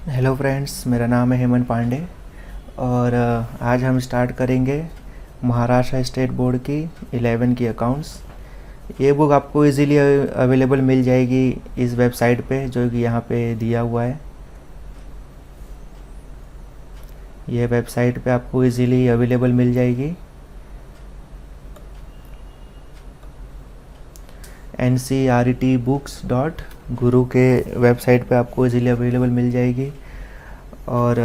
Hello friends, मेरा नाम है हेमंत पांडे और आज हम स्टार्ट करेंगे महाराष्ट्र स्टेट बोर्ड की 11 की अकाउंट्स। ये बुक आपको इजीली अवेलेबल मिल जाएगी इस वेबसाइट पे जो कि यहाँ पे दिया हुआ है। ये वेबसाइट पे आपको इजीली अवेलेबल मिल जाएगी। ncretbooks.guru के वेबसाइट पे आपको इजीली अवेलेबल मिल जाएगी। और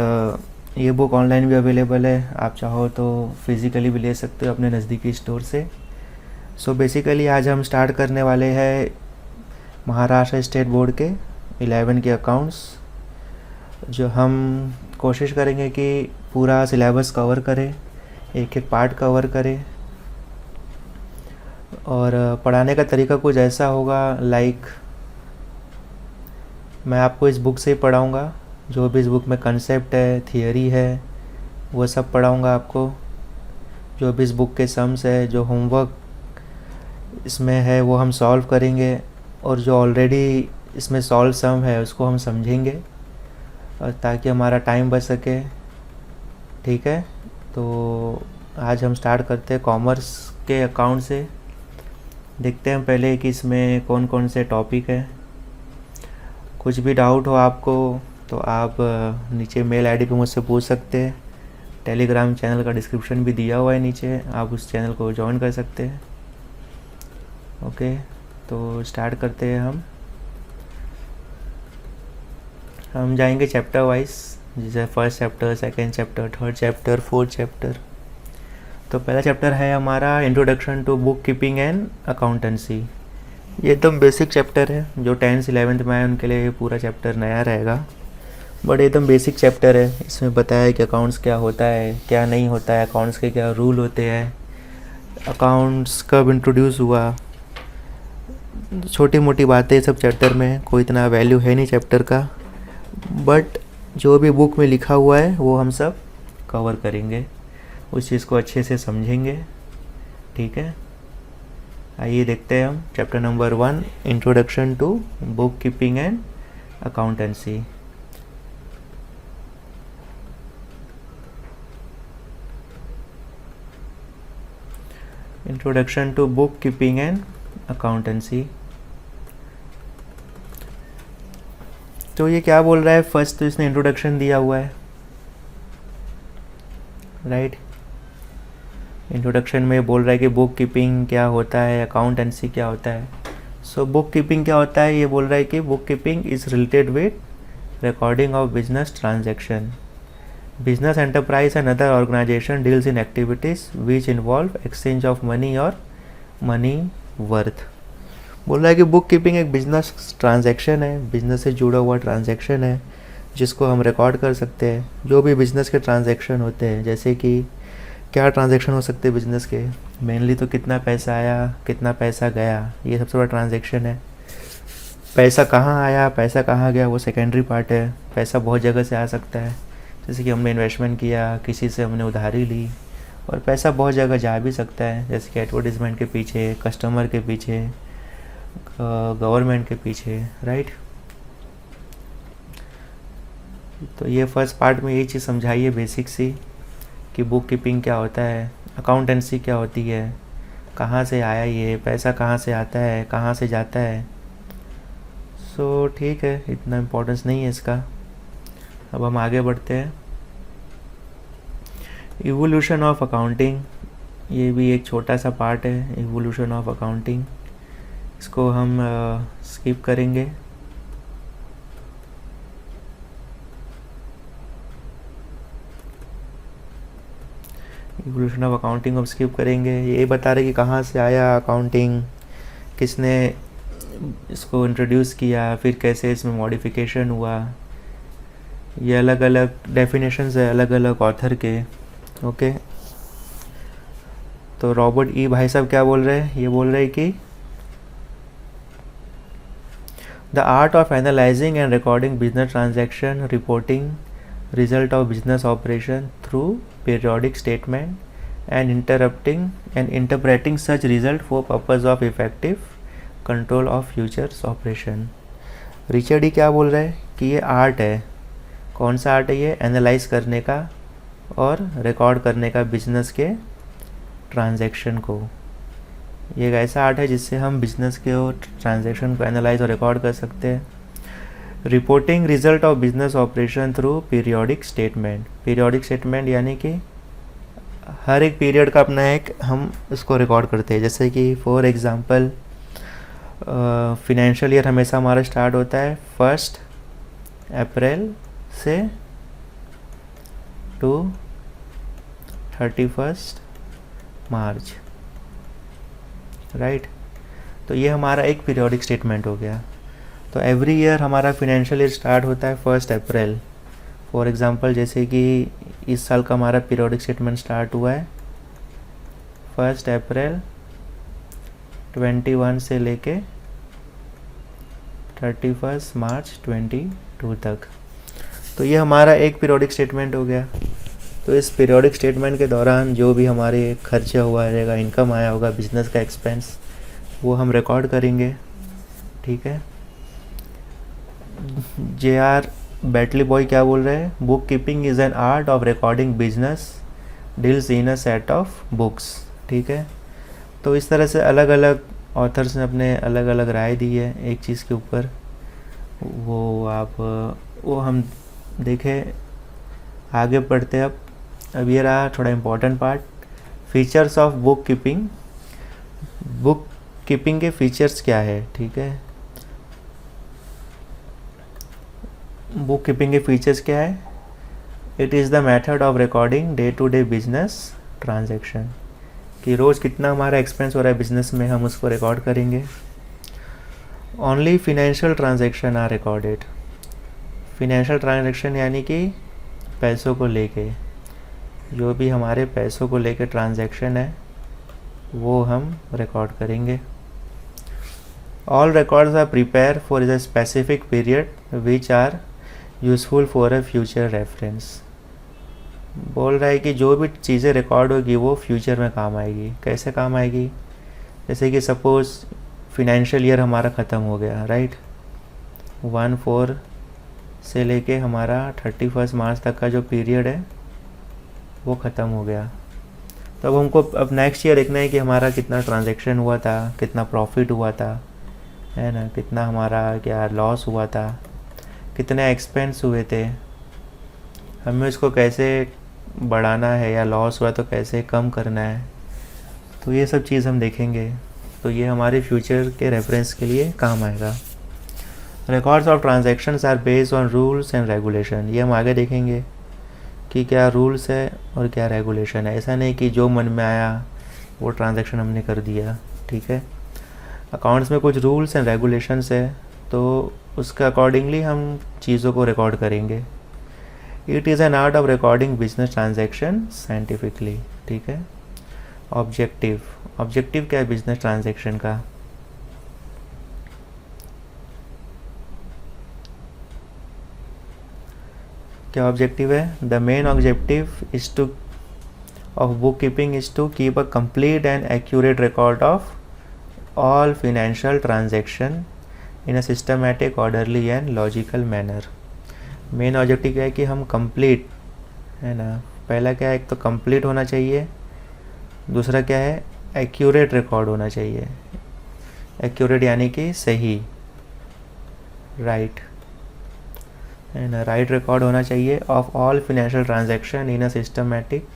ये बुक ऑनलाइन भी अवेलेबल है, आप चाहो तो फिज़िकली भी ले सकते हो अपने नज़दीकी स्टोर से। सो बेसिकली आज हम स्टार्ट करने वाले हैं महाराष्ट्र स्टेट बोर्ड के 11 के अकाउंट्स, जो हम कोशिश करेंगे कि पूरा सिलेबस कवर करें, एक एक पार्ट कवर करें। और पढ़ाने का तरीका कुछ ऐसा होगा, लाइक मैं आपको इस बुक से ही पढ़ाऊँगा। जो भी इस बुक में कंसेप्ट है, थियरी है, वो सब पढ़ाऊँगा आपको। जो भी इस बुक के सम्स है, जो होमवर्क इसमें है, वो हम सॉल्व करेंगे। और जो ऑलरेडी इसमें सॉल्व सम है उसको हम समझेंगे, और ताकि हमारा टाइम बच सके। ठीक है, तो आज हम स्टार्ट करते हैं कॉमर्स के अकाउंट से। देखते हैं पहले कि इसमें कौन कौन से टॉपिक है। कुछ भी डाउट हो आपको तो आप नीचे मेल आईडी पे मुझसे पूछ सकते हैं। टेलीग्राम चैनल का डिस्क्रिप्शन भी दिया हुआ है नीचे, आप उस चैनल को ज्वाइन कर सकते हैं। ओके, तो स्टार्ट करते हैं हम जाएंगे चैप्टर वाइज, जैसे first chapter, second chapter, third chapter, fourth chapter. तो पहला चैप्टर है हमारा introduction to book keeping and accountancy. ये एकदम बेसिक चैप्टर है, जो 10th 11th में आए उनके लिए पूरा चैप्टर नया रहेगा, बट एकदम बेसिक चैप्टर है। इसमें बताया है कि अकाउंट्स क्या होता है, क्या नहीं होता है, अकाउंट्स के क्या रूल होते हैं, अकाउंट्स कब इंट्रोड्यूस हुआ। छोटी मोटी बातें सब चैप्टर में, कोई इतना वैल्यू है नहीं चैप्टर का, बट जो भी बुक में लिखा हुआ है वो हम सब कवर करेंगे, उस चीज़ को अच्छे से समझेंगे। ठीक है, आइए देखते हैं हम chapter number 1, introduction to book keeping and accountancy. Introduction to book keeping and accountancy. तो ये क्या बोल रहा है, फर्स्ट तो इसने इंट्रोडक्शन दिया हुआ है, राइट। इंट्रोडक्शन में बोल रहा है कि बुक कीपिंग क्या होता है, अकाउंटेंसी क्या होता है। सो बुक कीपिंग क्या होता है, ये बोल रहा है कि book keeping is related with recording of business transaction. Business enterprise and other organisation deals in activities which involve exchange of money और मनी वर्थ। बोल रहा है कि बुक कीपिंग एक बिजनेस ट्रांजैक्शन है, बिजनेस से जुड़ा हुआ ट्रांजैक्शन है, जिसको हम रिकॉर्ड कर सकते हैं। जो भी बिजनेस के ट्रांजैक्शन होते हैं, जैसे कि क्या ट्रांजैक्शन हो सकते हैं बिजनेस के, मेनली तो कितना पैसा आया, कितना पैसा गया, ये सबसे बड़ा ट्रांजैक्शन है। पैसा कहाँ आया, पैसा कहाँ गया, वो सेकेंडरी पार्ट है। पैसा बहुत जगह से आ सकता है, जैसे कि हमने इन्वेस्टमेंट किया, किसी से हमने उधारी ली, और पैसा बहुत जगह जा भी सकता है, जैसे कि एडवर्टीज़मेंट के पीछे, कस्टमर के पीछे, गवर्नमेंट के पीछे, राइट। तो ये फर्स्ट पार्ट में यही चीज़ समझाई है बेसिक सी, कि बुक कीपिंग क्या होता है, अकाउंटेंसी क्या होती है, कहाँ से आया ये पैसा, कहाँ से आता है, कहाँ से जाता है। सो ठीक है, इतना इम्पोर्टेंस नहीं है इसका। अब हम आगे बढ़ते हैं। इवोल्यूशन ऑफ अकाउंटिंग, ये भी एक छोटा सा पार्ट है, इवोल्यूशन ऑफ अकाउंटिंग। इसको हम स्किप करेंगे। इवोल्यूशन ऑफ अकाउंटिंग हम स्किप करेंगे। ये बता रहे कि कहाँ से आया अकाउंटिंग, किसने इसको इंट्रोड्यूस किया, फिर कैसे इसमें मॉडिफिकेशन हुआ। ये अलग अलग डेफिनेशंस है अलग अलग ऑथर के। ओके, तो रॉबर्ट ई भाई साहब क्या बोल रहे हैं, ये बोल रहे हैं कि the art of analysing and recording business transaction, reporting result of business operation through periodic statement and interpreting such result for purpose of effective control of futures operation। Richard ही क्या बोल रहे हैं कि ये आर्ट है, कौन सा आर्ट है ये? एनालाइज करने का और रिकॉर्ड करने का बिजनेस के ट्रांजैक्शन को। ये एक ऐसा आर्ट है जिससे हम बिजनेस के और ट्रांजैक्शन को एनालाइज और रिकॉर्ड कर सकते हैं। Reporting result of business operation through periodic statement. Periodic statement यानी कि हर एक पीरियड का अपना एक हम इसको रिकॉर्ड करते हैं। जैसे कि फॉर एग्जांपल फिनेंशियल ईयर हमेशा हमारा स्टार्ट होता है 1 अप्रैल से टू 31 मार्च, राइट। तो ये हमारा एक पीरियोडिक स्टेटमेंट हो गया। तो एवरी ईयर हमारा फिनेंशियल ईयर स्टार्ट होता है 1 अप्रैल। फॉर एग्जांपल जैसे कि इस साल का हमारा पीरियोडिक स्टेटमेंट स्टार्ट हुआ है 1 अप्रैल 21 से लेके 31 मार्च 22 तक। तो ये हमारा एक पीरियोडिक स्टेटमेंट हो गया। तो इस पीरियोडिक स्टेटमेंट के दौरान जो भी हमारे खर्चा हुआ रहेगा, इनकम आया होगा, बिजनेस का एक्सपेंस, वो हम रिकॉर्ड करेंगे, ठीक है। JR बैटली बॉय क्या बोल रहे हैं? Book keeping is an art of recording business deals in a set of books, ठीक है। तो इस तरह से अलग अलग ऑथर्स ने अपने अलग अलग राय दी है एक चीज़ के ऊपर। वो हम देखें, आगे बढ़ते। अब ये रहा थोड़ा important part, features of book keeping. Book keeping के फीचर्स क्या है, ठीक है। बुक कीपिंग के फीचर्स क्या है? It is the method of recording day to day business transaction, कि रोज़ कितना हमारा एक्सपेंस हो रहा है बिजनेस में, हम उसको रिकॉर्ड करेंगे। Only financial transaction are recorded. Financial transaction यानी कि पैसों को लेके, जो भी हमारे पैसों को लेके ट्रांजैक्शन है वो हम रिकॉर्ड करेंगे। All records are prepare for a specific period which are useful for a future reference. बोल रहा है कि जो भी चीज़ें रिकॉर्ड होगी वो फ्यूचर में काम आएगी। कैसे काम आएगी? जैसे कि सपोज़ फिनेंशियल ईयर हमारा ख़त्म हो गया, राइट। 1/4 से लेके हमारा 31 मार्च तक का जो पीरियड है वो ख़त्म हो गया। तो अब हमको अब नेक्स्ट ईयर देखना है कि हमारा कितना ट्रांजैक्शन हुआ था, कितना प्रॉफिट हुआ था, है ना, कितना हमारा क्या लॉस हुआ था, कितने एक्सपेंस हुए थे, हमें इसको कैसे बढ़ाना है, या लॉस हुआ तो कैसे कम करना है। तो ये सब चीज़ हम देखेंगे। तो ये हमारे फ्यूचर के रेफरेंस के लिए काम आएगा। Records of transactions are based on rules and regulation. ये हम आगे देखेंगे कि क्या रूल्स है और क्या रेगुलेशन है। ऐसा नहीं कि जो मन में आया वो ट्रांजैक्शन हमने कर दिया, ठीक है। अकाउंट्स में कुछ रूल्स एंड रेगुलेशंस है, तो उसके अकॉर्डिंगली हम चीज़ों को रिकॉर्ड करेंगे। It is an art of recording business transaction scientifically, ठीक है। ऑब्जेक्टिव, ऑब्जेक्टिव क्या है बिजनेस ट्रांजैक्शन का? क्या ऑब्जेक्टिव है? The main objective is to of book keeping is to keep a complete and accurate record of all financial transaction in a systematic, orderly and logical manner. Main objective क्या है कि हम complete, है ना, पहला क्या है, एक तो कंप्लीट होना चाहिए, दूसरा क्या है, एक्यूरेट रिकॉर्ड होना चाहिए। एक्यूरेट यानी कि सही, राइट, है ना, राइट रिकॉर्ड होना चाहिए of all financial transaction in a systematic,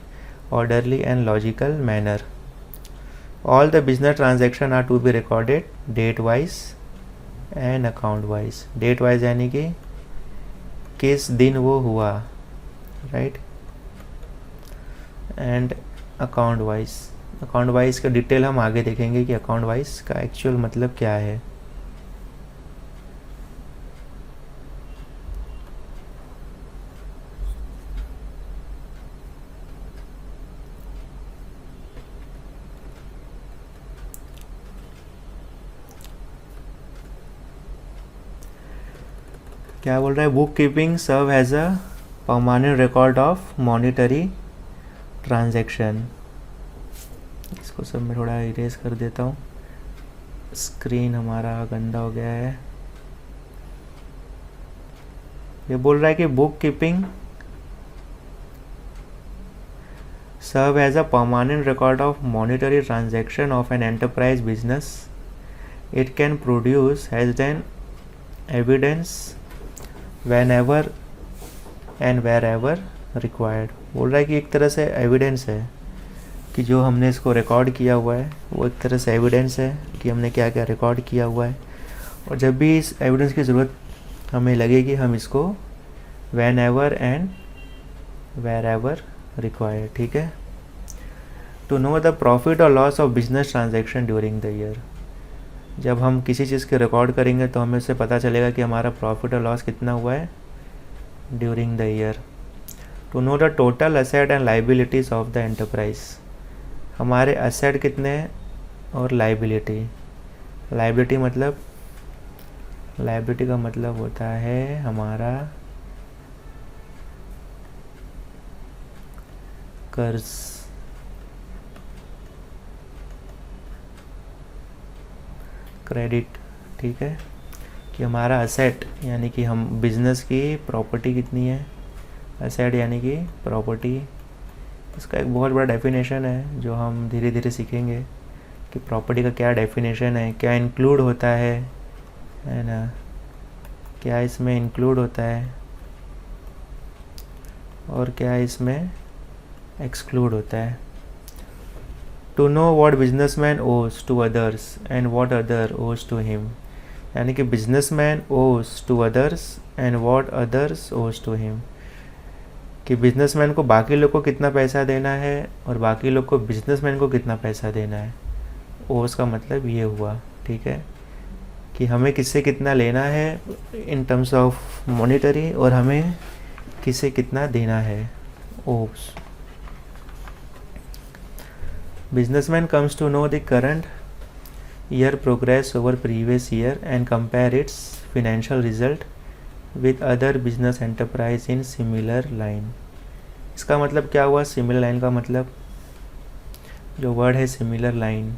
orderly and logical manner. All the business transaction are to be recorded date wise and account wise. Date wise यानी कि किस दिन वो हुआ, right, and account wise. Account wise का detail हम आगे देखेंगे कि अकाउंट वाइज का एक्चुअल मतलब क्या है। क्या बोल रहा है? Book keeping serve as a permanent record of monetary transaction. इसको सब मैं थोड़ा इरेज कर देता हूँ, स्क्रीन हमारा गंदा हो गया है। ये बोल रहा है कि book keeping serve as a permanent record of monetary transaction of an enterprise business. It can produce as an evidence whenever and wherever required. बोल रहा है कि एक तरह से एविडेंस है कि जो हमने इसको रिकॉर्ड किया हुआ है वो एक तरह से एविडेंस है कि हमने क्या क्या रिकॉर्ड किया हुआ है, और जब भी इस एविडेंस की ज़रूरत हमें लगेगी हम इसको whenever and wherever रिक्वायर्ड. ठीक है. टू नो द प्रॉफिट और loss of business transaction during the year. जब हम किसी चीज़ के रिकॉर्ड करेंगे तो हमें उससे पता चलेगा कि हमारा प्रॉफिट और लॉस कितना हुआ है during the year. To know the total asset and liabilities of the enterprise. हमारे असेट कितने हैं और लाइबिलिटी. लाइबिलिटी का मतलब होता है हमारा कर्ज. क्रेडिट. ठीक है. कि हमारा असेट यानी कि हम बिजनेस की प्रॉपर्टी कितनी है. असेट यानी कि प्रॉपर्टी. इसका एक बहुत बड़ा डेफिनेशन है जो हम धीरे धीरे सीखेंगे कि प्रॉपर्टी का क्या डेफिनेशन है, क्या इंक्लूड होता है ना, क्या इसमें इंक्लूड होता है और क्या इसमें एक्सक्लूड होता है. To know what businessman owes to others and what other owes to him. यानी कि businessman owes to others and what others owes to him. कि बिजनेसमैन को बाकी लोग को कितना पैसा देना है और बाकी लोग को बिजनेसमैन को कितना पैसा देना है. ओज का मतलब ये हुआ. ठीक है. कि हमें किससे कितना लेना है इन टर्म्स ऑफ मॉनिटरी और हमें किसे कितना देना है. ओज. Businessman comes to know the current year progress over previous year and compare its financial result with other business enterprise in similar line. इसका मतलब क्या हुआ. सिमिलर लाइन का मतलब जो वर्ड है सिमिलर लाइन.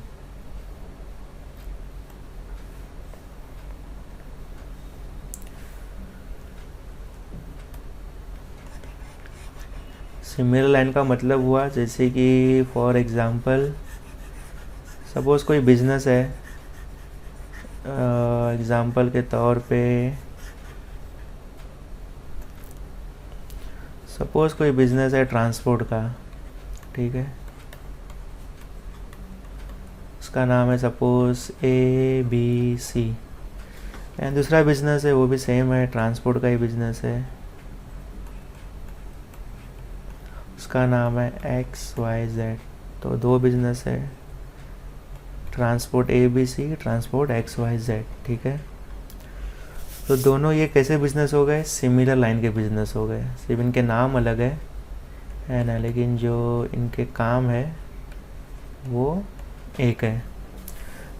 सिमिलर लाइन का मतलब हुआ जैसे कि फॉर एग्ज़ाम्पल सपोज़ कोई बिज़नेस है. एग्ज़ाम्पल के तौर पे सपोज़ कोई बिज़नेस है ट्रांसपोर्ट का. ठीक है. उसका नाम है सपोज़ ABC एंड दूसरा बिज़नेस है वो भी सेम है, ट्रांसपोर्ट का ही बिज़नेस है. उसका नाम है XYZ. तो दो बिजनेस है, ट्रांसपोर्ट ABC, ट्रांसपोर्ट XYZ. ठीक है. तो दोनों ये कैसे बिजनेस हो गए. सिमिलर लाइन के बिजनेस हो गए. सिर्फ इनके नाम अलग है ना, लेकिन जो इनके काम है वो एक है.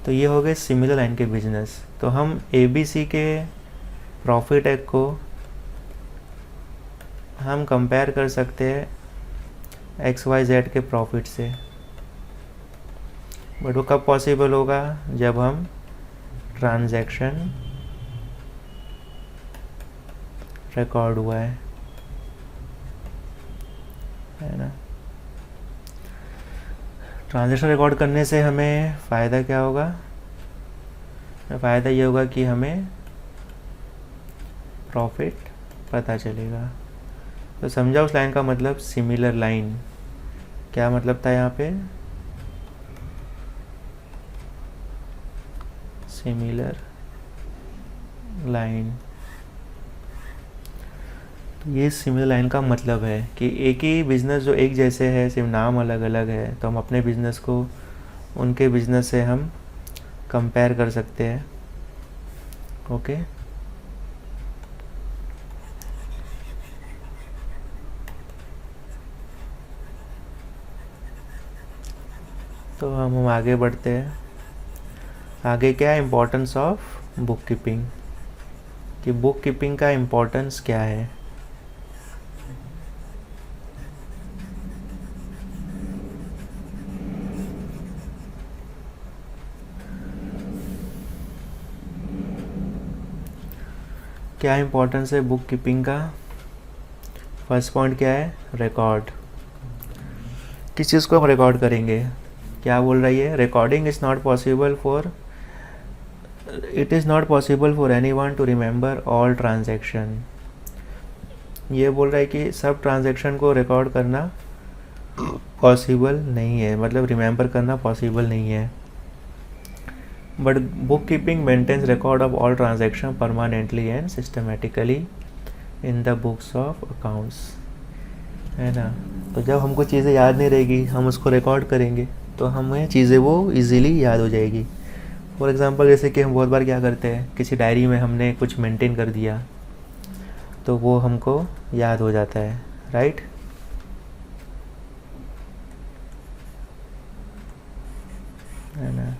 तो ये हो गए सिमिलर लाइन के बिजनेस. तो हम ABC के प्रॉफिट को हम कंपेयर कर सकते हैं XYZ के प्रॉफिट से. बट वो कब पॉसिबल होगा जब हम ट्रांजैक्शन रिकॉर्ड हुआ है ना. ट्रांजैक्शन रिकॉर्ड करने से हमें फ़ायदा क्या होगा. फ़ायदा ये होगा कि हमें प्रॉफिट पता चलेगा. तो समझा उस लाइन का मतलब. सिमिलर लाइन क्या मतलब था यहाँ पे. Similar line. तो ये सिमिलर लाइन का मतलब है कि एक ही बिज़नेस जो एक जैसे है सिर्फ नाम अलग अलग है तो हम अपने बिज़नेस को उनके बिज़नेस से हम कंपेयर कर सकते हैं. ओके. तो हम आगे बढ़ते हैं. आगे क्या है इम्पोर्टेंस ऑफ बुक कीपिंग. कि बुक कीपिंग का इम्पोर्टेंस क्या है. क्या इंपॉर्टेंस है बुक कीपिंग का? फर्स्ट पॉइंट क्या है? रिकॉर्ड। किस चीज़ को हम रिकॉर्ड करेंगे? क्या बोल रही है? Recording is not possible for it is not possible for any one two remember all transaction. ये बोल रहा है कि सब ट्रांजेक्शन को रिकॉर्ड करना पॉसिबल नहीं है, मतलब रिमेंबर करना पॉसिबल नहीं है। But book keeping maintains record of all transaction permanently and systematically in the books of accounts, है ना। तो जब हमको चीज़ें याद नहीं रहेगी, हम उसको रिकॉर्ड करेंगे तो हमें चीज़ें वो इजीली याद हो जाएगी। फॉर एग्ज़ाम्पल जैसे कि हम बहुत बार क्या करते हैं, किसी डायरी में हमने कुछ मेंटेन कर दिया तो वो हमको याद हो जाता है, राइट। है ना,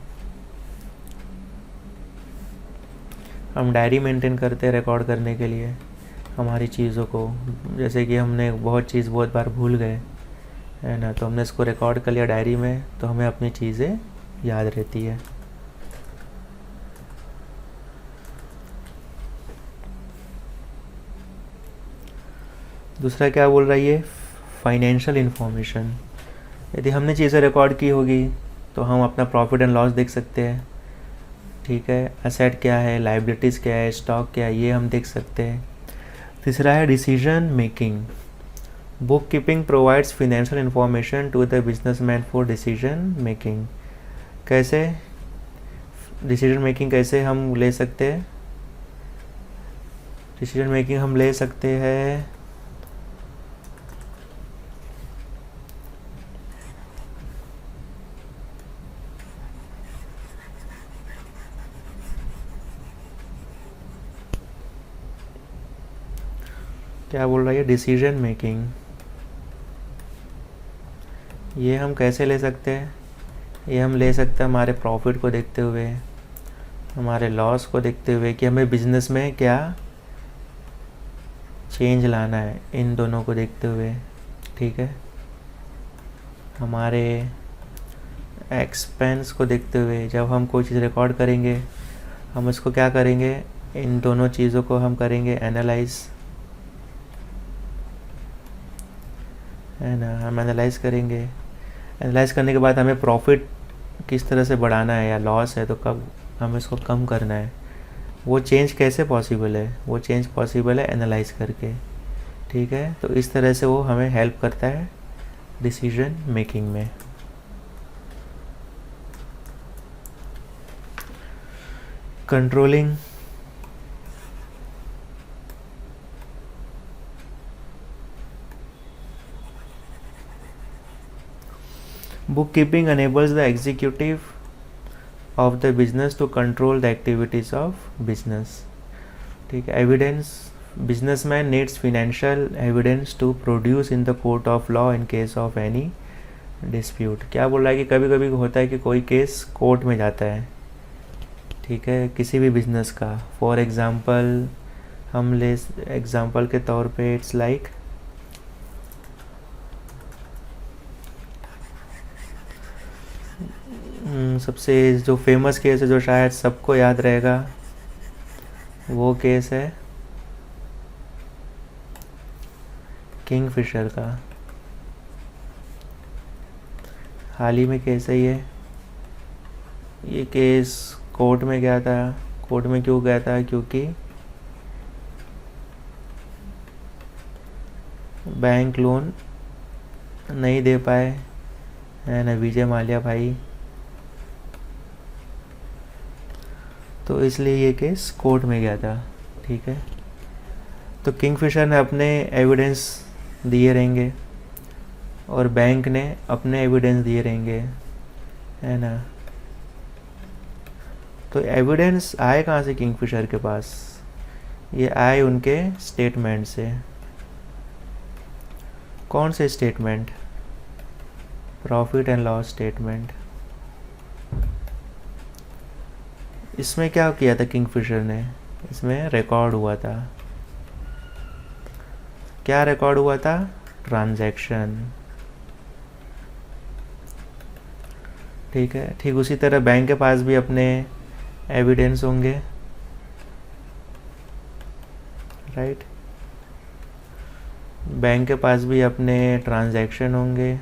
हम डायरी मेंटेन करते हैं रिकॉर्ड करने के लिए हमारी चीज़ों को। जैसे कि हमने बहुत चीज़ बहुत बार भूल गए, है ना, तो हमने इसको रिकॉर्ड कर लिया डायरी में, तो हमें अपनी चीज़ें याद रहती है। दूसरा क्या बोल रही है? Financial information. यदि हमने चीज़ें रिकॉर्ड की होगी तो हम अपना प्रॉफिट एंड लॉस देख सकते हैं, ठीक है। एसेट क्या है, लाइबिलिटीज़ क्या है, स्टॉक क्या है, ये हम देख सकते हैं। तीसरा है decision making. Book keeping provides financial information to the businessman for decision making. कैसे डिसीजन मेकिंग कैसे हम ले सकते हैं? डिसीजन मेकिंग हम ले सकते हैं क्या बोल रही है? डिसीजन मेकिंग ये हम कैसे ले सकते हैं? ये हम ले सकते हैं हमारे प्रॉफिट को देखते हुए, हमारे लॉस को देखते हुए, कि हमें बिजनेस में क्या चेंज लाना है, इन दोनों को देखते हुए, ठीक है। हमारे एक्सपेंस को देखते हुए, जब हम कोई चीज़ रिकॉर्ड करेंगे हम इसको क्या करेंगे, इन दोनों चीज़ों को हम करेंगे एनालाइज, है ना। हम एनालाइज करेंगे, एनालाइज करने के बाद हमें प्रॉफिट किस तरह से बढ़ाना है, या लॉस है तो कब हमें इसको कम करना है, वो चेंज कैसे पॉसिबल है? वो चेंज पॉसिबल है एनालाइज करके, ठीक है। तो इस तरह से वो हमें हेल्प करता है डिसीजन मेकिंग में। Controlling bookkeeping enables the executive of the business to control the activities of business, ठीक है। Evidence, businessman needs financial evidence to produce in the court of law in case of any dispute। क्या बोल रहा है कि कभी कभी होता है कि कोई केस कोर्ट में जाता है, ठीक है, किसी भी बिजनेस का। फॉर एग्ज़ाम्पल हम ले एग्ज़ाम्पल के तौर पे इट्स लाइक सबसे जो फेमस केस है, जो शायद सबको याद रहेगा, वो केस है किंगफिशर का। हाल ही में केस है ये केस कोर्ट में गया था। कोर्ट में क्यों गया था? क्योंकि बैंक लोन नहीं दे पाए, है ना, विजय माल्या भाई, तो इसलिए ये केस कोर्ट में गया था, ठीक है। तो किंगफिशर ने अपने एविडेंस दिए रहेंगे और बैंक ने अपने एविडेंस दिए रहेंगे, है ना। तो एविडेंस आए कहाँ से किंगफिशर के पास? ये आए उनके स्टेटमेंट से। कौन से statement? Profit and loss statement. इसमें क्या किया था किंगफिशर ने? इसमें रिकॉर्ड हुआ था, क्या रिकॉर्ड हुआ था? ट्रांजैक्शन, ठीक है। ठीक उसी तरह बैंक के पास भी अपने एविडेंस होंगे, राइट। बैंक के पास भी अपने ट्रांजैक्शन होंगे,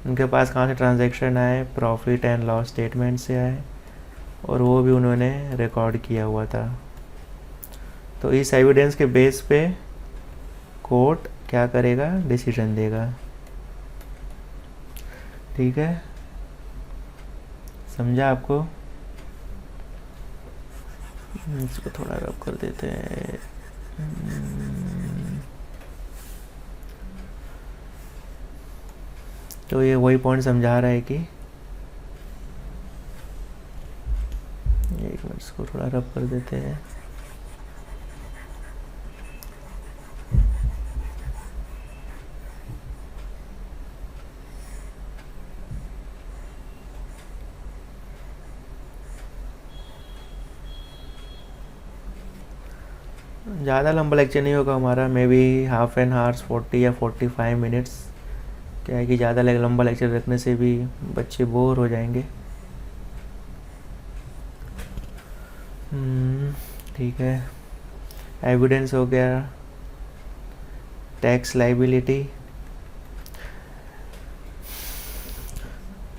उनके पास कहाँ से ट्रांजैक्शन आए, प्रॉफिट एंड लॉस स्टेटमेंट से आए, और वो भी उन्होंने रिकॉर्ड किया हुआ था। तो इस एविडेंस के बेस पे कोर्ट क्या करेगा, डिसीजन देगा। ठीक है, समझा आपको? इसको थोड़ा रब कर देते हैं। तो ये वही पॉइंट समझा रहा है कि, एक मिनट इसको थोड़ा रब कर देते हैं। ज़्यादा लंबा लेक्चर नहीं होगा हमारा, may be half an hours, 40 या 45 मिनट्स। क्या है कि ज़्यादा लंबा लेक्चर रखने से भी बच्चे बोर हो जाएंगे। ठीक है, एविडेंस हो गया, tax liability.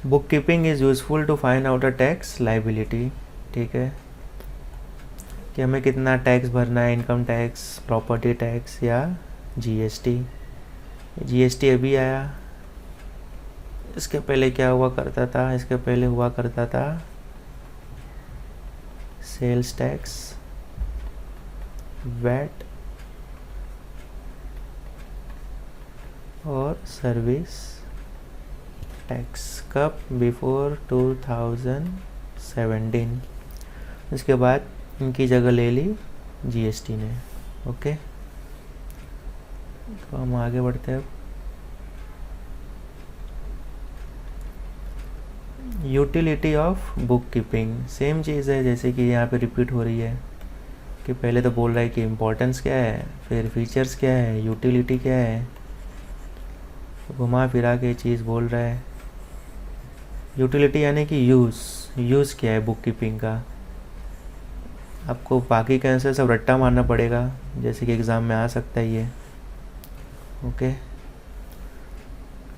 Book keeping is useful to find out a tax liability. ठीक है, कि हमें कितना टैक्स भरना है, इनकम टैक्स, प्रॉपर्टी टैक्स या जीएसटी। जीएसटी अभी आया, इसके पहले क्या हुआ करता था, इसके पहले हुआ करता था सेल्स टैक्स, वैट और सर्विस टैक्स। कब? बिफोर 2017। इसके बाद इनकी जगह ले ली जीएसटी ने। ओके, तो हम आगे बढ़ते हैं। Utility of book keeping same चीज़ है, जैसे कि यहाँ पे रिपीट हो रही है कि पहले तो बोल रहा है कि इम्पोर्टेंस क्या है, फिर फीचर्स क्या है, यूटिलिटी क्या है, तो घुमा फिरा के चीज़ बोल रहा है। यूटिलिटी यानी कि यूज़ क्या है बुक कीपिंग का। आपको बाकी के आंसर सब रट्टा मारना पड़ेगा, जैसे कि एग्ज़ाम में आ सकता है ये। ओके,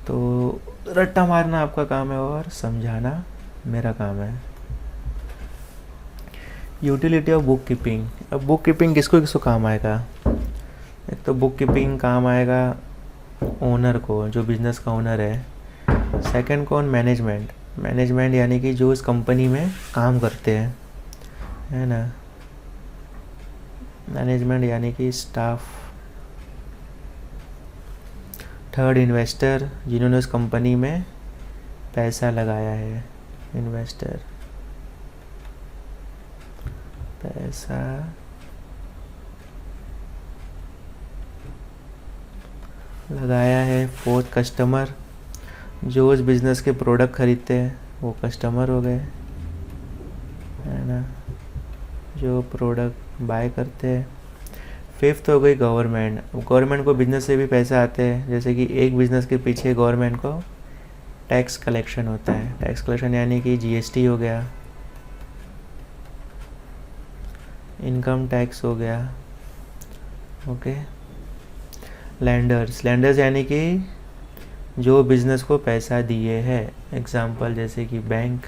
तो रट्टा मारना आपका काम है और समझाना मेरा काम है। Utility of book keeping. अब बुक कीपिंग किसको किसको काम आएगा? एक तो बुक कीपिंग काम आएगा ओनर को, जो बिज़नेस का ओनर है। सेकंड कौन? मैनेजमेंट यानी कि जो इस कंपनी में काम करते हैं, है ना। मैनेजमेंट यानी कि स्टाफ। थर्ड इन्वेस्टर, जिन्होंने उस कंपनी में पैसा लगाया है, इन्वेस्टर, पैसा लगाया है। फोर्थ कस्टमर, जो उस बिज़नेस के प्रोडक्ट खरीदते हैं वो कस्टमर हो गए, है ना, जो प्रोडक्ट बाय करते हैं। फिफ्थ हो गई गवर्नमेंट। गवर्नमेंट को बिजनेस से भी पैसे आते हैं, जैसे कि एक बिज़नेस के पीछे गवर्नमेंट को टैक्स कलेक्शन होता है। टैक्स कलेक्शन यानी कि जीएसटी हो गया, इनकम टैक्स हो गया। ओके, लैंडर्स यानी कि जो बिज़नेस को पैसा दिए हैं। एग्जांपल जैसे कि बैंक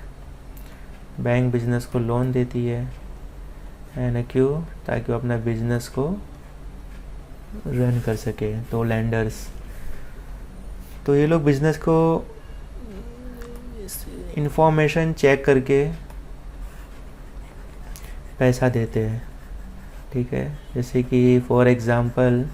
बिज़नेस को लोन देती है ना, क्यों? ताकि वो अपना बिज़नेस को रन कर सके, तो लैंडर्स। तो ये लोग बिज़नेस को इंफॉर्मेशन चेक करके पैसा देते हैं। ठीक है, जैसे कि फॉर एग्ज़ाम्पल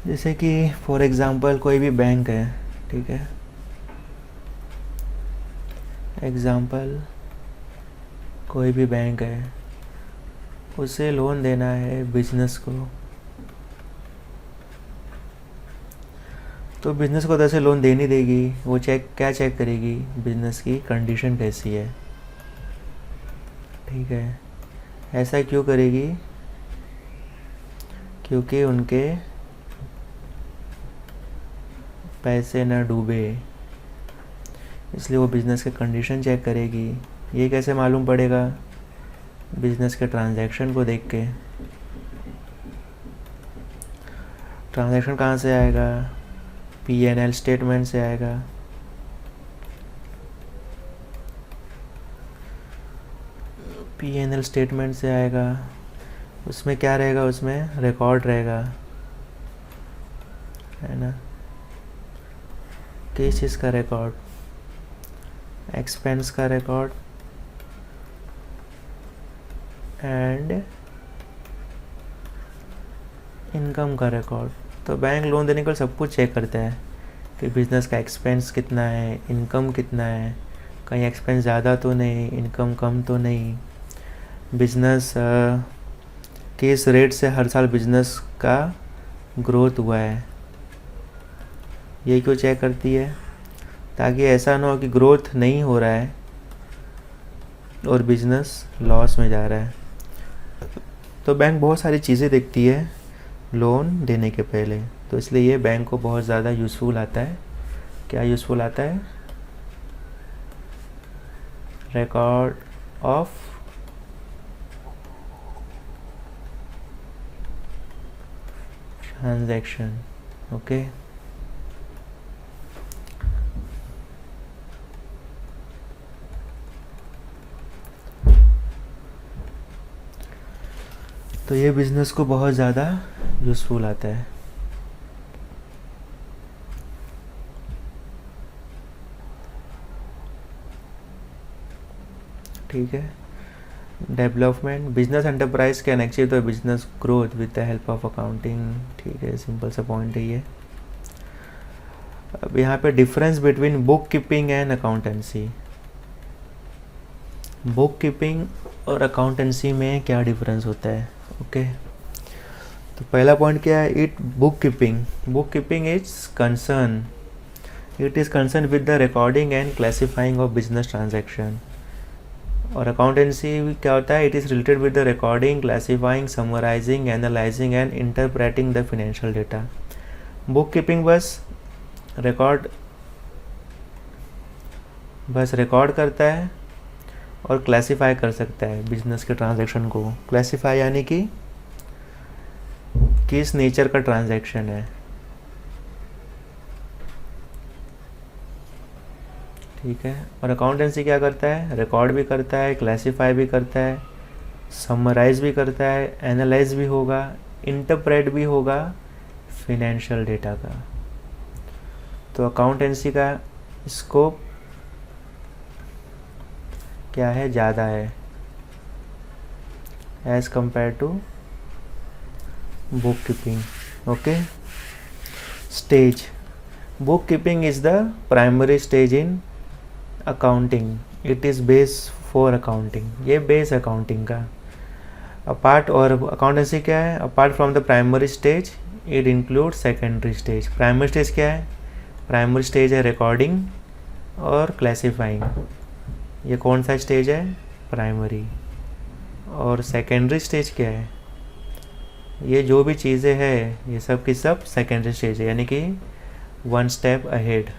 जैसे कि फॉर एग्ज़ाम्पल कोई भी बैंक है, ठीक है, एग्ज़ाम्पल कोई भी बैंक है, उसे लोन देना है बिजनेस को, तो बिजनेस को तो ऐसे लोन दे नहीं देगी, वो क्या चेक करेगी, बिजनेस की कंडीशन कैसी है, ठीक है। ऐसा क्यों करेगी, क्योंकि उनके पैसे ना डूबे, इसलिए वो बिज़नेस के कंडीशन चेक करेगी। ये कैसे मालूम पड़ेगा, बिज़नेस के ट्रांजैक्शन को देख के। ट्रांजैक्शन कहाँ से आएगा, P&L स्टेटमेंट से आएगा। P&L स्टेटमेंट से आएगा, उसमें क्या रहेगा, उसमें रिकॉर्ड रहेगा, है ना। किस चीज़ का रिकॉर्ड, एक्सपेंस का रिकॉर्ड एंड इनकम का रिकॉर्ड। तो बैंक लोन देने के लिए सब कुछ चेक करता है कि बिज़नेस का एक्सपेंस कितना है, इनकम कितना है, कहीं एक्सपेंस ज़्यादा तो नहीं, इनकम कम तो नहीं, बिज़नेस किस रेट से हर साल बिज़नेस का ग्रोथ हुआ है, ये क्यों चेक करती है, ताकि ऐसा ना हो कि ग्रोथ नहीं हो रहा है और बिज़नेस लॉस में जा रहा है। तो बैंक बहुत सारी चीज़ें देखती है लोन देने के पहले, तो इसलिए ये बैंक को बहुत ज़्यादा यूज़फुल आता है। क्या यूज़फुल आता है, रिकॉर्ड ऑफ ट्रांजैक्शन, ओके। तो ये बिज़नेस को बहुत ज़्यादा यूज़फुल आता है। ठीक है, development, business enterprise can achieve the business growth with the help of accounting. ठीक है, सिंपल सा पॉइंट है ये। अब यहाँ पे difference between book keeping and accountancy. Book keeping और अकाउंटेंसी में क्या डिफरेंस होता है, ओके। तो पहला पॉइंट क्या है, it book keeping is concern, it is concern with the recording and classifying of business transaction. और अकाउंटेंसी क्या होता है, it is related with the recording, classifying, summarising, analysing and interpreting the financial data. Book keeping बस record करता है और classify कर सकता है बिजनेस के ट्रांजैक्शन को। क्लासिफाई यानी कि किस नेचर का ट्रांजैक्शन है, ठीक है। और अकाउंटेंसी क्या करता है, रिकॉर्ड भी करता है, क्लासिफाई भी करता है, समराइज भी करता है, एनालाइज भी होगा, इंटरप्रेट भी होगा फिनेंशियल डेटा का। तो अकाउंटेंसी का स्कोप क्या है, ज़्यादा है as compare to book keeping, okay. Stage, book keeping is the primary stage in accounting, it is base for accounting, ये बेस अकाउंटिंग का। अपार्ट, और अकाउंटेंसी क्या है, apart from the primary stage it include secondary stage. Primary stage क्या है, primary stage है recording और classifying, ये कौन सा स्टेज है, प्राइमरी। और सेकेंडरी स्टेज क्या है, ये जो भी चीज़ें हैं ये सब की सब सेकेंडरी स्टेज है, यानी कि वन स्टेप अहेड,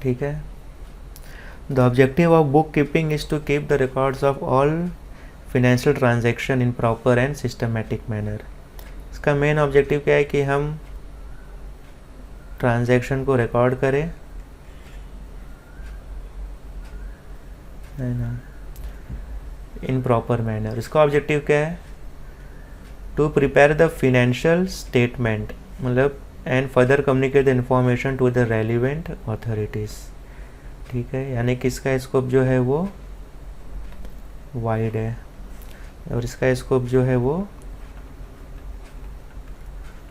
ठीक है। The objective of book keeping is to keep the records of all financial transaction in proper and systematic manner. इसका मेन ऑब्जेक्टिव क्या है कि हम ट्रांजैक्शन को रिकॉर्ड करें, है ना, इन प्रॉपर मैनर। इसका ऑब्जेक्टिव क्या है, to prepare the financial statement, मतलब and further communicate the information to the relevant authorities, ठीक है। यानी कि इसका स्कोप जो है वो वाइड है और इसका स्कोप जो है वो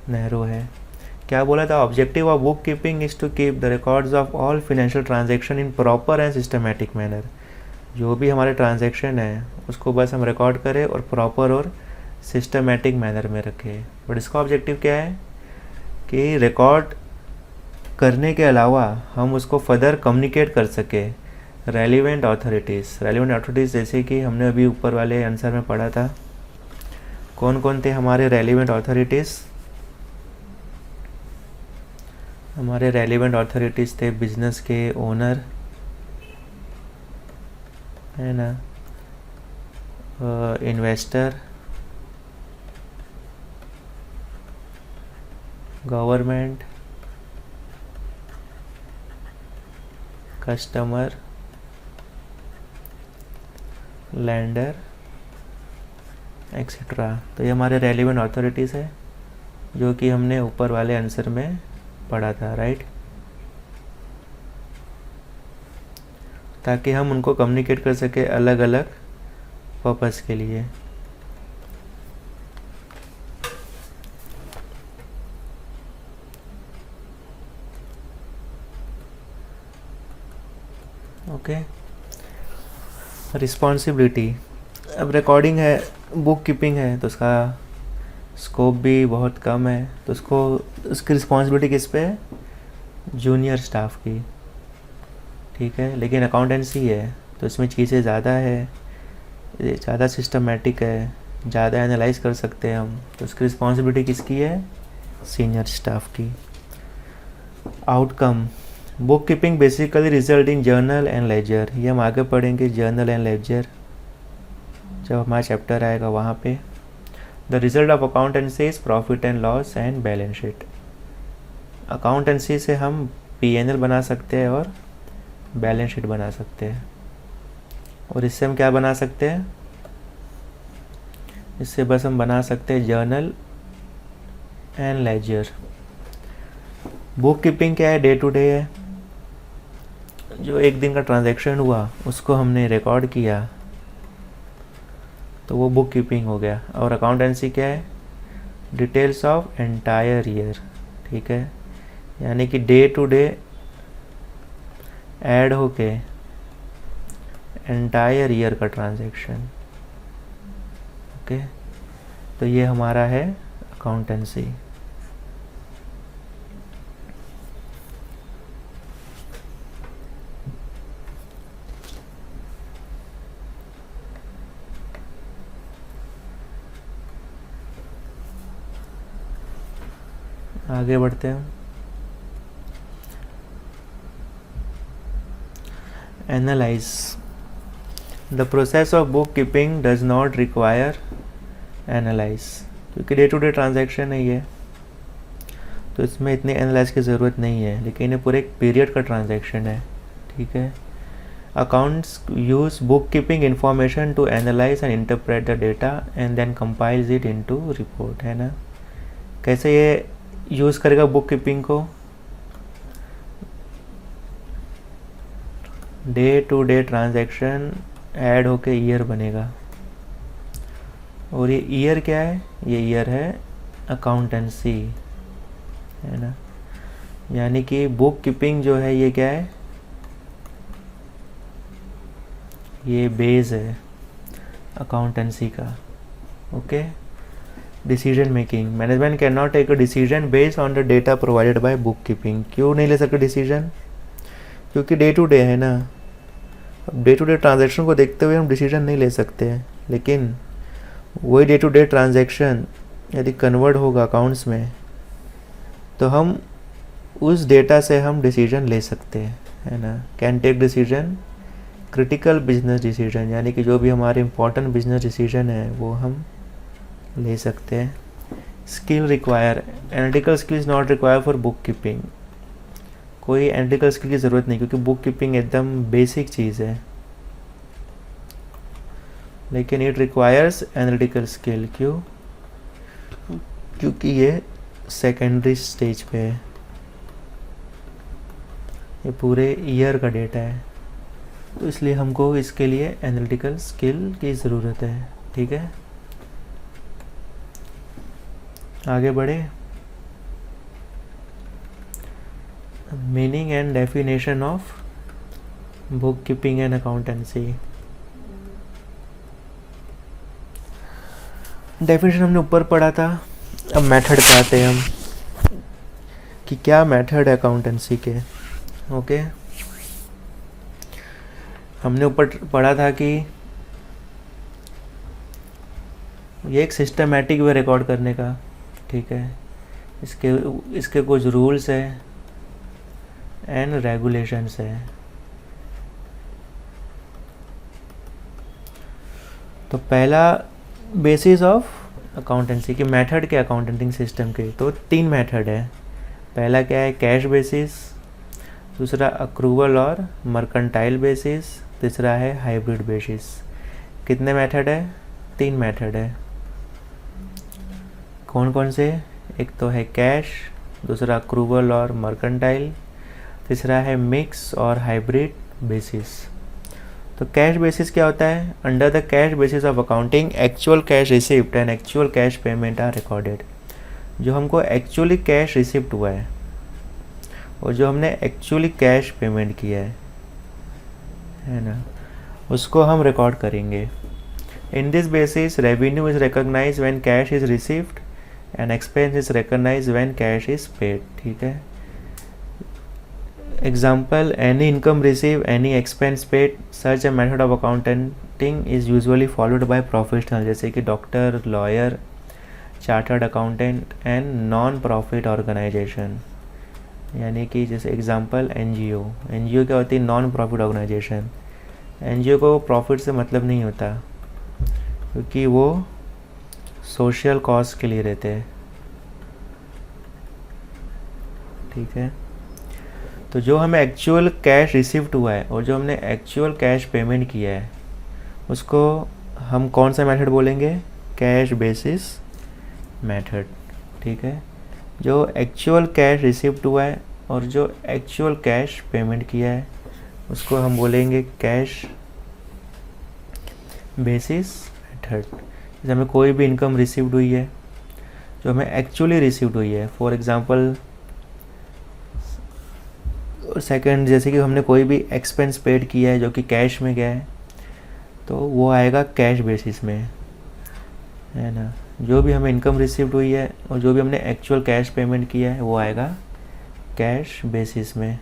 नहरो है। क्या बोला था, objective of book keeping is to keep the records of all financial transaction in proper and systematic manner. जो भी हमारे ट्रांजेक्शन है उसको बस हम रिकॉर्ड करें और प्रॉपर और सिस्टमेटिक मैनर में रखें। बट इसका ऑब्जेक्टिव क्या है कि रिकॉर्ड करने के अलावा हम उसको फर्दर कम्युनिकेट कर सके रेलिवेंट अथॉरिटीज़ जैसे कि हमने अभी ऊपर वाले आंसर में पढ़ा था। कौन कौन थे हमारे रेलिवेंट अथॉरिटीज़? हमारे रेलिवेंट अथॉरिटीज़ थे बिजनेस के ओनर, है ना, investor, government, customer, lander etcetera. तो ये हमारे रेलिवेंट अथॉरिटीज़ है जो कि हमने ऊपर वाले आंसर में पढ़ा था, राइट। ताकि हम उनको कम्युनिकेट कर सके अलग अलग पर्पस के लिए। Okay, responsibility. अब रिकॉर्डिंग है, बुक कीपिंग है, तो उसका स्कोप भी बहुत कम है, तो उसकी रिस्पॉन्सिबिलिटी किस पे है? जूनियर स्टाफ की, ठीक है। लेकिन अकाउंटेंसी है तो इसमें चीज़ें ज़्यादा है, ज़्यादा सिस्टमेटिक है, ज़्यादा एनालाइज कर सकते हैं हम, तो उसकी रिस्पॉन्सिबिलिटी किसकी है? सीनियर स्टाफ की। Outcome, book keeping basically result in journal and ledger. ये हम आगे पढ़ेंगे, जर्नल एंड लेजर जब हमारा चैप्टर आएगा वहाँ पे। The result of accountancy is profit and loss and balance sheet. Accountancy से हम P&L बना सकते हैं और बैलेंस शीट बना सकते हैं। और इससे हम क्या बना सकते हैं? इससे बस हम बना सकते हैं journal and ledger. Book keeping क्या है? डे टू डे है, जो एक दिन का ट्रांजैक्शन हुआ उसको हमने रिकॉर्ड किया तो वो बुक कीपिंग हो गया। और अकाउंटेंसी क्या है? डिटेल्स ऑफ एंटायर ईयर, ठीक है। यानी कि डे टू डे ऐड होके एंटायर ईयर का ट्रांजैक्शन, ओके। तो ये हमारा है अकाउंटेंसी। आगे बढ़ते हैं। Analyse, the process of book keeping does not require analyse, क्योंकि डे टू डे ट्रांजैक्शन है ये, तो इसमें इतनी एनालाइज की ज़रूरत नहीं है। लेकिन ये पूरे एक पीरियड का ट्रांजैक्शन है, ठीक है। Accounts use book keeping information to analyse and interpret the data and then compiles it into report, है ना। कैसे ये यूज़ करेगा बुक कीपिंग को? Day to day transaction add होके ईयर बनेगा, और ये ईयर क्या है? ये ईयर है अकाउंटेंसी, है ना। यानी कि बुक कीपिंग जो है ये क्या है? ये बेस है अकाउंटेंसी का, okay. Decision making, management can not take a decision based on the data provided by book keeping. क्यों नहीं ले सकते डिसीजन? क्योंकि डे टू डे है ना। अब डे टू डे ट्रांजैक्शन को देखते हुए हम डिसीजन नहीं ले सकते हैं, लेकिन वही डे टू डे ट्रांजैक्शन यदि कन्वर्ट होगा अकाउंट्स में तो हम उस डेटा से हम डिसीजन ले सकते हैं, है ना। Can take decision, critical business decision, यानी कि जो भी हमारे इंपॉर्टेंट बिजनेस डिसीजन है वो हम ले सकते हैं। Skill require, analytical skill is not require for book keeping. कोई एनालिटिकल स्किल की ज़रूरत नहीं, क्योंकि बुक कीपिंग एकदम बेसिक चीज़ है। लेकिन इट रिक्वायर्स एनालिटिकल स्किल, क्यों? क्योंकि ये सेकेंडरी स्टेज पे है, ये पूरे ईयर का डेटा है, तो इसलिए हमको इसके लिए एनालिटिकल स्किल की ज़रूरत है, ठीक है। आगे बढ़े। Meaning and definition of book keeping and accountancy. Definition हमने ऊपर पढ़ा था, अब मेथड पे आते हैं हम कि क्या मेथड है अकाउंटेंसी के। ओके, हमने ऊपर पढ़ा था कि ये एक सिस्टमैटिक वे रिकॉर्ड करने का, ठीक है, इसके कुछ रूल्स है एंड रेगुलेशंस है। तो पहला बेसिस ऑफ अकाउंटेंसी के मेथड के, अकाउंटिंग सिस्टम के, तो 3 मेथड है। पहला क्या है, कैश बेसिस, दूसरा अक्रूवल और मर्केंटाइल बेसिस, तीसरा है हाइब्रिड बेसिस। कितने मेथड है? 3 मेथड है। कौन कौन से? एक तो है कैश, दूसरा अक्रूवल और मर्केंटाइल, तीसरा है मिक्स और हाइब्रिड बेसिस। तो कैश बेसिस क्या होता है? Under the cash basis of accounting actual cash receipt and actual cash payment are recorded. जो हमको एक्चुअली कैश रिसिप्ट हुआ है और जो हमने एक्चुअली कैश पेमेंट किया है ना, उसको हम रिकॉर्ड करेंगे। In this basis revenue is recognise when cash is received and expense is recognise when cash is paid. ठीक है, example, any income receive, any expense paid, such a method of accounting is usually followed by professional, जैसे कि doctor, lawyer, chartered accountant and non profit organisation. यानी कि जैसे example NGO. NGO क्या होती है? Non profit organisation. एनजीओ को profit से मतलब नहीं होता, क्योंकि वो सोशल कॉज के लिए रहते हैं। ठीक है, तो जो हमें एक्चुअल कैश रिसीव्ड हुआ है और जो हमने एक्चुअल कैश पेमेंट किया है, उसको हम कौन सा मेथड बोलेंगे? Cash basis method. ठीक है, जो एक्चुअल कैश रिसीव्ड हुआ है और जो एक्चुअल कैश पेमेंट किया है, उसको हम बोलेंगे कैश बेसिस मेथड। जैसे हमें कोई भी इनकम रिसीव्ड हुई है, जो हमें एक्चुअली रिसीव्ड हुई है, फॉर एग्जांपल सेकंड, जैसे कि हमने कोई भी एक्सपेंस पेड किया है जो कि कैश में गया है, तो वो आएगा कैश बेसिस में, है ना। जो भी हमें इनकम रिसीव्ड हुई है और जो भी हमने एक्चुअल कैश पेमेंट किया है, वो आएगा कैश बेसिस में।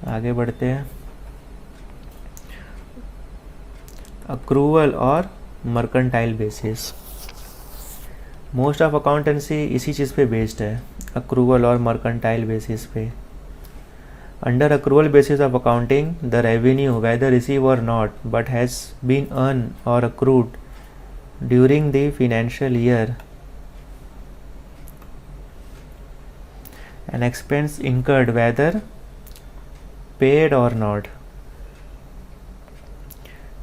आगे बढ़ते हैं, अक्रूवल और mercantile basis. Most of accountancy इसी चीज़ पे बेस्ड है, अक्रूवल और मर्केंटाइल बेसिस पे। Under accrual basis of accounting, the revenue whether receive और not but has been earn और accrued during the financial year an expense incurred whether paid or not,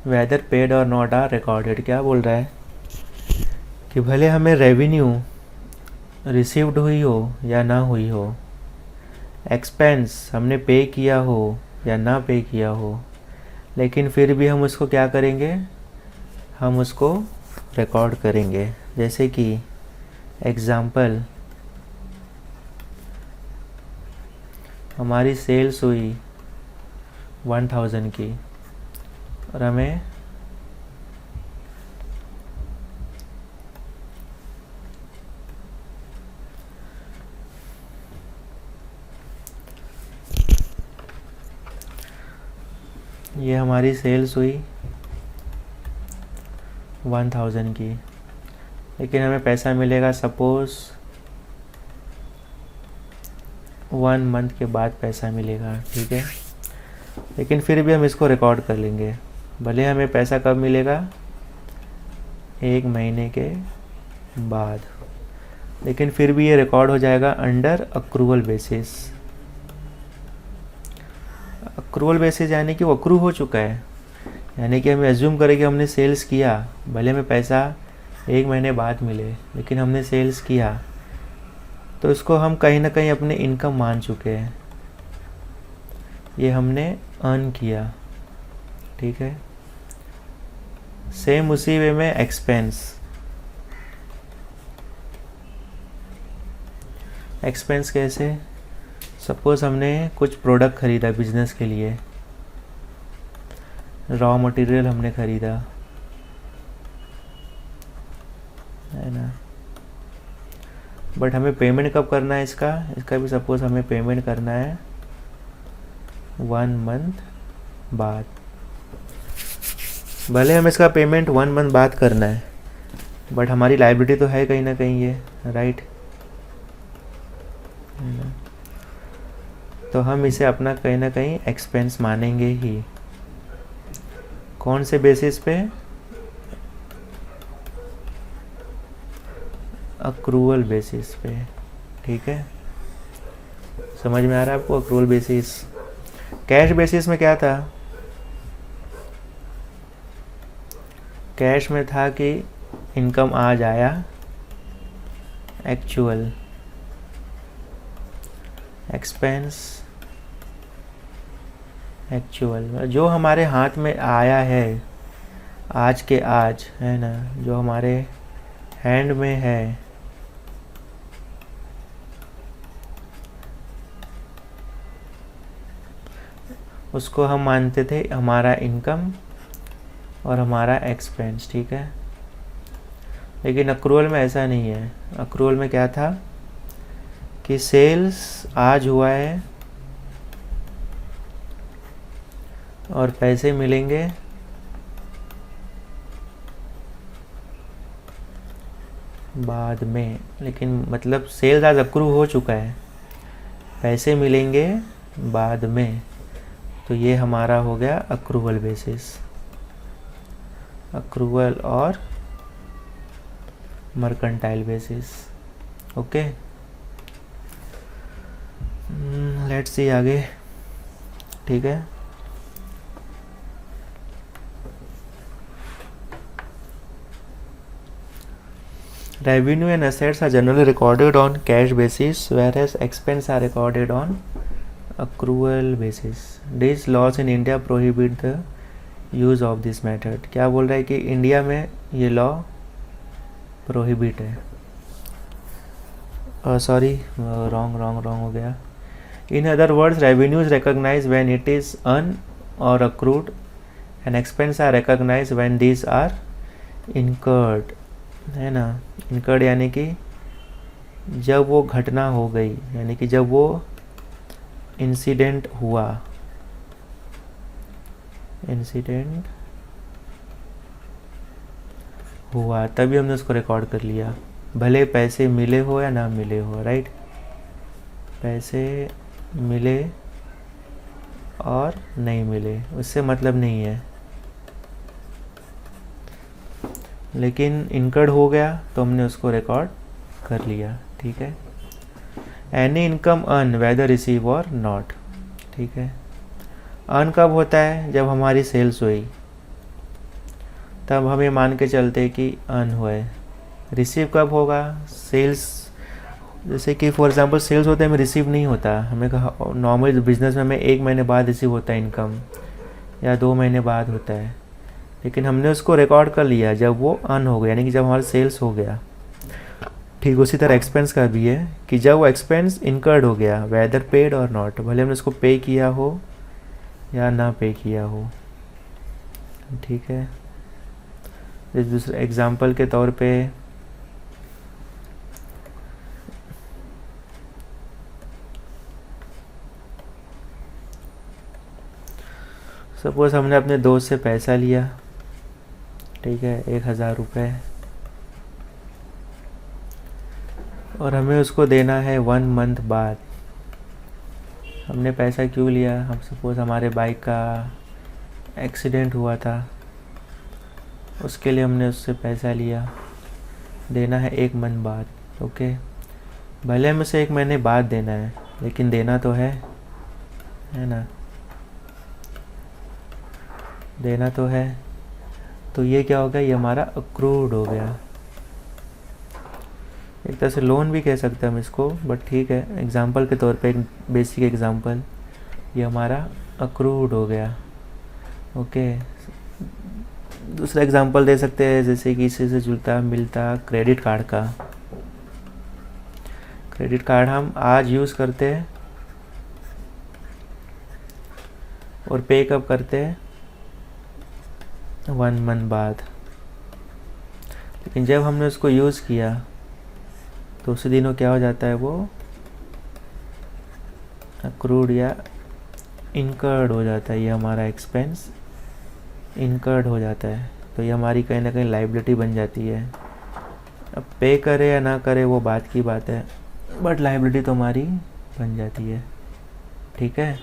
whether paid or not are recorded. क्या बोल रहा है कि भले हमें revenue received हुई हो या ना हुई हो, एक्सपेंस हमने पे किया हो या ना पे किया हो, लेकिन फिर भी हम उसको क्या करेंगे? हम उसको रिकॉर्ड करेंगे। जैसे कि एग्जाम्पल, हमारी सेल्स हुई 1000 की और हमें ये हमारी सेल्स हुई 1000 की, लेकिन हमें पैसा मिलेगा सपोज 1 मंथ के बाद पैसा मिलेगा। ठीक है, लेकिन फिर भी हम इसको रिकॉर्ड कर लेंगे। भले हमें पैसा कब मिलेगा? 1 महीने के बाद, लेकिन फिर भी ये रिकॉर्ड हो जाएगा under accrual basis. Accrual basis यानी कि वो अक्रू हो चुका है, यानी कि हमें एज्यूम करें कि हमने सेल्स किया, भले हमें पैसा 1 महीने बाद मिले, लेकिन हमने सेल्स किया, तो इसको हम कहीं ना कहीं अपने इनकम मान चुके हैं, ये हमने अर्न किया। ठीक है, सेम उसी वे में एक्सपेंस, एक्सपेंस कैसे, सपोज़ हमने कुछ प्रोडक्ट ख़रीदा बिजनेस के लिए, रॉ मटेरियल हमने ख़रीदा, है ना, बट हमें पेमेंट कब करना है इसका भी सपोज़ हमें पेमेंट करना है 1 मंथ बाद। भले हम इसका पेमेंट 1 मंथ बाद करना है, बट हमारी लायबिलिटी तो है कहीं ना कहीं ये, राइट, तो हम इसे अपना कहीं ना कहीं एक्सपेंस मानेंगे ही। कौन से बेसिस पे, अक्रूवल बेसिस पे, ठीक है, समझ में आ रहा है आपको, अक्रूवल बेसिस। कैश बेसिस में क्या था, कैश में था कि इनकम आज आया, एक्चुअल, एक्सपेंस एक्चुअल, जो हमारे हाथ में आया है आज के आज, है ना, जो हमारे हैंड में है, उसको हम मानते थे हमारा इनकम और हमारा एक्सपेंस, ठीक है। लेकिन अक्रूवल में ऐसा नहीं है। अक्रूवल में क्या था कि सेल्स आज हुआ है और पैसे मिलेंगे बाद में, लेकिन मतलब सेल्स आज अक्रू हो चुका है, पैसे मिलेंगे बाद में, तो ये हमारा हो गया अक्रूवल बेसिस, अक्रूवल और mercantile basis, okay. Let's see आगे, ठीक है। Revenue and assets are generally recorded on cash basis, whereas expense are recorded on accrual basis. These laws in India prohibit the use of this method. क्या बोल रहा है कि India में ये लॉ प्रोहिबिट है, सॉरी रॉन्ग हो गया। In other words, revenue is recognized when it is earned or accrued, and expense are recognized when these are incurred, है ना। इनकर्ड यानी कि जब वो घटना हो गई, यानी कि जब वो इंसिडेंट हुआ, तभी हमने उसको रिकॉर्ड कर लिया, भले पैसे मिले हो या ना मिले हो, राइट। पैसे मिले और नहीं मिले उससे मतलब नहीं है, लेकिन इनकर्ड हो गया तो हमने उसको रिकॉर्ड कर लिया, ठीक है। Any income earn whether receive और नॉट, ठीक है। अर्न कब होता है, जब हमारी सेल्स हुई, तब हम ये मान के चलते कि अर्न हुआ है। रिसीव कब होगा, सेल्स, जैसे कि फॉर एग्जांपल सेल्स होते हैं, हमें रिसीव नहीं होता, हमें नॉर्मल बिजनेस में हमें 1 महीने बाद रिसीव होता है इनकम, या 2 महीने बाद होता है, लेकिन हमने उसको रिकॉर्ड कर लिया जब वो अर्न हो गया, यानी कि जब हमारा सेल्स हो गया। ठीक उसी तरह एक्सपेंस का भी है कि जब वो एक्सपेंस इनकर्ड हो गया, वेदर पेड और नॉट, भले हमने उसको पे किया हो या ना पे किया हो, ठीक है। इस दूसरे एग्जांपल के तौर पे सपोज हमने अपने दोस्त से पैसा लिया, ठीक है, 1000 रुपये, और हमें उसको देना है 1 मंथ बाद। हमने पैसा क्यों लिया, हम सपोज हमारे बाइक का एक्सीडेंट हुआ था, उसके लिए हमने उससे पैसा लिया, देना है 1 मंथ बाद, ओके। भले हमें उसे 1 महीने बाद देना है, लेकिन देना तो है ना, देना तो है। तो ये क्या हो गया, ये हमारा अक्रूड हो गया। एक तरह से लोन भी कह सकते हैं हम इसको, बट ठीक है, एग्जांपल के तौर पे, एक बेसिक एग्जांपल, ये हमारा अक्रूड हो गया, ओके। दूसरा एग्जांपल दे सकते हैं, जैसे कि इसी से जुड़ता मिलता क्रेडिट कार्ड का। क्रेडिट कार्ड हम आज यूज़ करते हैं और पे कब करते हैं, 1 मंथ बाद। लेकिन जब हमने उसको यूज़ किया तो उसी दिनों क्या हो जाता है, वो अक्रूड या इनकर्ड हो जाता है। ये हमारा एक्सपेंस इनकर्ड हो जाता है, तो ये हमारी कहीं ना कहीं लाइबिलिटी बन जाती है। अब पे करे या ना करे वो बात की बात है, बट लाइबिलिटी तो हमारी बन जाती है। ठीक है।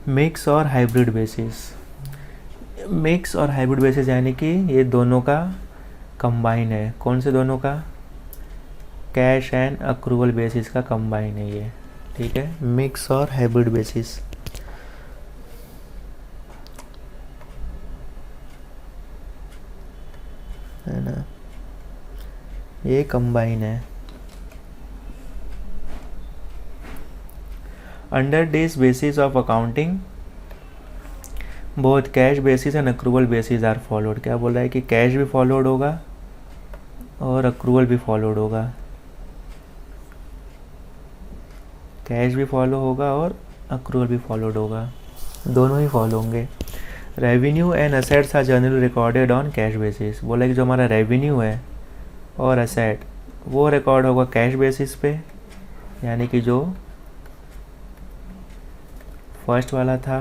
मिक्स और हाइब्रिड बेसिस। मिक्स और हाइब्रिड बेसिस यानी कि ये दोनों का कंबाइन है। कौन से दोनों का, कैश एंड अक्रूवल बेसिस का कंबाइन है ये। ठीक है, मिक्स और हाइब्रिड बेसिस। है ना, ये कंबाइन है। Under this basis of accounting both cash basis and accrual basis are followed. क्या बोल रहा है कि कैश भी फॉलोड होगा और अक्रूवल भी फॉलोड होगा। कैश भी फॉलो होगा और अक्रूवल भी फॉलोड होगा, दोनों ही फॉलो होंगे। Revenue and assets are generally recorded on cash basis. बोला कि जो हमारा रेवेन्यू है और असेट वो रिकॉर्ड होगा कैश बेसिस पे, यानी कि जो फर्स्ट वाला था,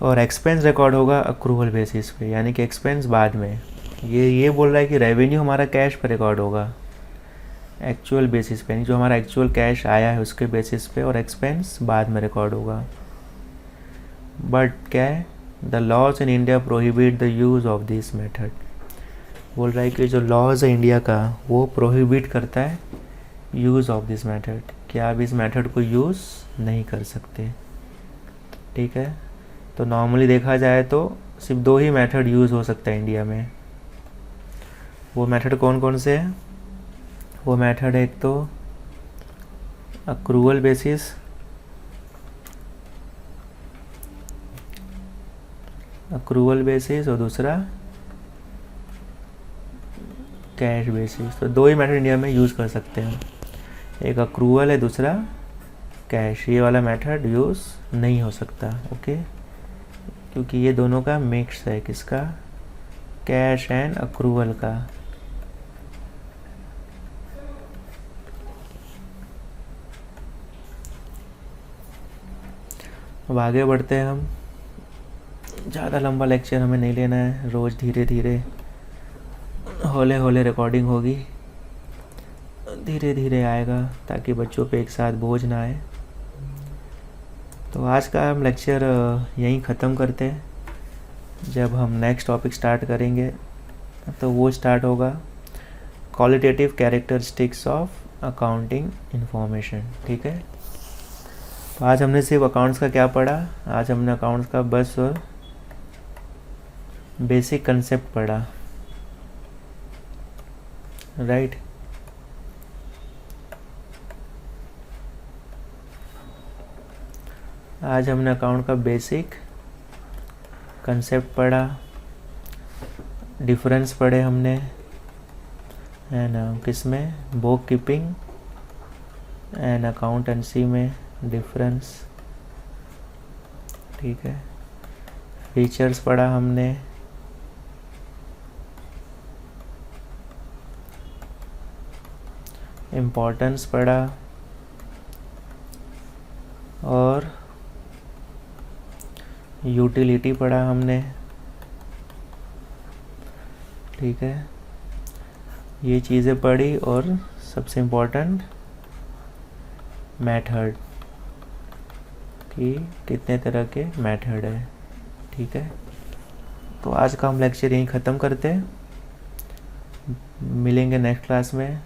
और एक्सपेंस रिकॉर्ड होगा अक्रूवल बेसिस पे, यानी कि एक्सपेंस बाद में। ये बोल रहा है कि रेवेन्यू हमारा कैश पर रिकॉर्ड होगा एक्चुअल बेसिस पे, यानी जो हमारा एक्चुअल कैश आया है उसके बेसिस पे, और एक्सपेंस बाद में रिकॉर्ड होगा। बट क्या है, the laws in India prohibit the use of this method. बोल रहा है कि जो लॉज है इंडिया का वो प्रोहिबिट करता है यूज़ ऑफ दिस मेथड, कि आप इस मेथड को यूज़ नहीं कर सकते। ठीक है, तो नॉर्मली देखा जाए तो सिर्फ 2 ही मेथड यूज़ हो सकता है इंडिया में। वो मेथड कौन कौन से हैं, वो मेथड है एक तो अक्रूवल बेसिस, और दूसरा कैश बेसिस। तो 2 ही मेथड इंडिया में यूज़ कर सकते हैं, एक अक्रूवल है, दूसरा कैश। ये वाला मेथड यूज़ नहीं हो सकता। ओके, क्योंकि ये दोनों का मिक्स है, किसका, कैश एंड अक्रूवल का। अब आगे बढ़ते हैं हम। ज़्यादा लंबा लेक्चर हमें नहीं लेना है, रोज़ धीरे धीरे हौले हौले रिकॉर्डिंग होगी, धीरे धीरे आएगा ताकि बच्चों पे एक साथ बोझ ना आए। तो आज का हम लेक्चर यहीं ख़त्म करते हैं। जब हम नेक्स्ट टॉपिक स्टार्ट करेंगे तो वो स्टार्ट होगा qualitative characteristics of accounting information. ठीक है, तो आज हमने सिर्फ अकाउंट्स का क्या पढ़ा, आज हमने अकाउंट्स का बस और बेसिक कंसेप्ट पढ़ा। राइट, आज हमने अकाउंट का बेसिक कंसेप्ट पढ़ा, डिफरेंस पढ़े हमने, है ना, किसमें, बुक कीपिंग एंड अकाउंटेंसी में डिफरेंस। ठीक है, फीचर्स पढ़ा हमने, इम्पोर्टेंस पढ़ा, और यूटिलिटी पढ़ा हमने। ठीक है, ये चीज़ें पढ़ी, और सबसे इम्पोर्टेंट मेथड, कि कितने तरह के मेथड है। ठीक है, तो आज का हम लेक्चर यहीं ख़त्म करते हैं, मिलेंगे नेक्स्ट क्लास में।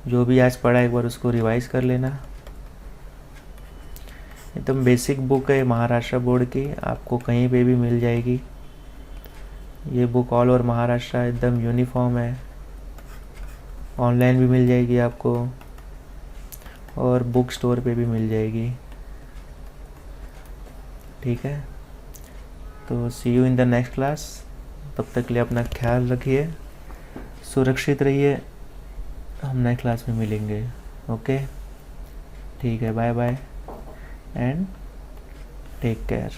जो भी आज पढ़ा एक बार उसको रिवाइज कर लेना। एकदम बेसिक बुक है महाराष्ट्र बोर्ड की, आपको कहीं पे भी मिल जाएगी। ये बुक ऑल ओवर महाराष्ट्र एकदम यूनिफॉर्म है, ऑनलाइन भी मिल जाएगी आपको, और बुक स्टोर पे भी मिल जाएगी। ठीक है, तो see you in the next class. तब तक के लिए अपना ख्याल रखिए, सुरक्षित रहिए। हम नए क्लास में मिलेंगे। ओके, ठीक है, bye bye and take care.